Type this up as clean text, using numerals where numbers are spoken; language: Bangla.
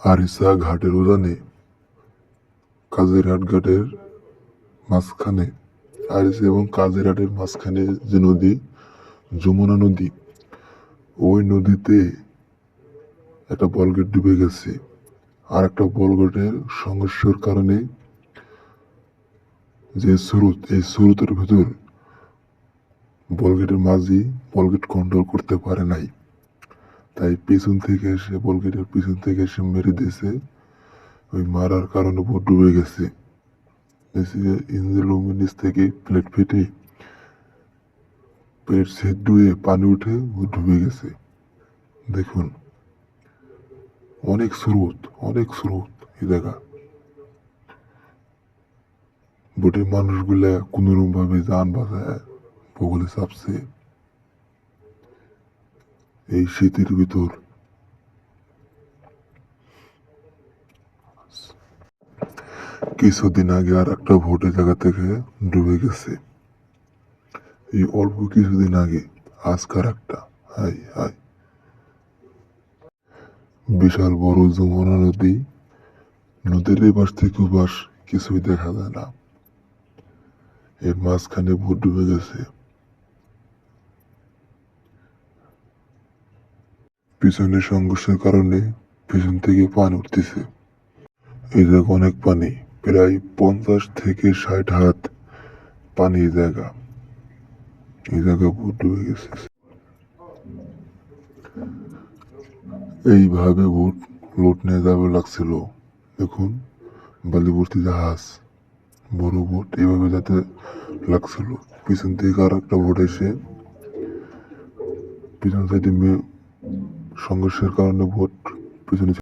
আরিচা ঘাটের উজানে কাজিরহাট ঘাটের মাঝখানে আরিচা এবং কাজিরহাটের মাঝখানে যে নদী, যমুনা নদী, ওই নদীতে একটা বলগেট ডুবে গেছে। আর একটা বলগেটের সংঘর্ষের কারণে যে স্রোত, এই স্রোতের ভেতর বলগেটের মাঝি বলগেট কন্ট্রোল করতে পারে নাই, তাই পিছন থেকে এসে বলগেটের পিছন থেকে এসে মেরে দিয়েছে। ওই মারার কারণে বোট ডুবে গেছে। ইঞ্জিন রুমের নিচ থেকে প্লেট ফেটে প্লেট সেট ডুয়ে পানি উঠে ও ডুবে গেছে। দেখুন, অনেক স্রোত, অনেক স্রোত এই জায়গা। বোটের মানুষগুলা কোনোরকম ভাবে যান বাঁচায় বগলে চাপছে এই শীতের ভিতর। কিছুদিন আগে আর একটা ভোটে জায়গা থেকে ডুবে গেছে, এই অল্প কিছুদিন আগে। আজকার একটা, হাই হাই, বিশাল বড় যমুনা নদী, নদীর এপাশ থেকে ওপাশ কিছুই দেখা যায় না, এর মাঝখানে ভোট ডুবে গেছে। পিছনে সংঘর্ষের কারণে পিছন থেকে পানি উঠতেছে। এই জায়গা অনেক পানি, প্রায় 50 থেকে 60 হাত পানি এই জায়গা। এই জায়গা ভোট ডুবে গেছে। এইভাবে ভোট লোট নিয়ে যাবে লাগছিল। দেখুন, বালিভর্তি জাহাজ, বড় বোট এইভাবে যাতে লাগছিল। পিছন থেকে আর একটা বোট এসে পিছন সাইডে সংঘর্ষের কারণে বোট পিছনে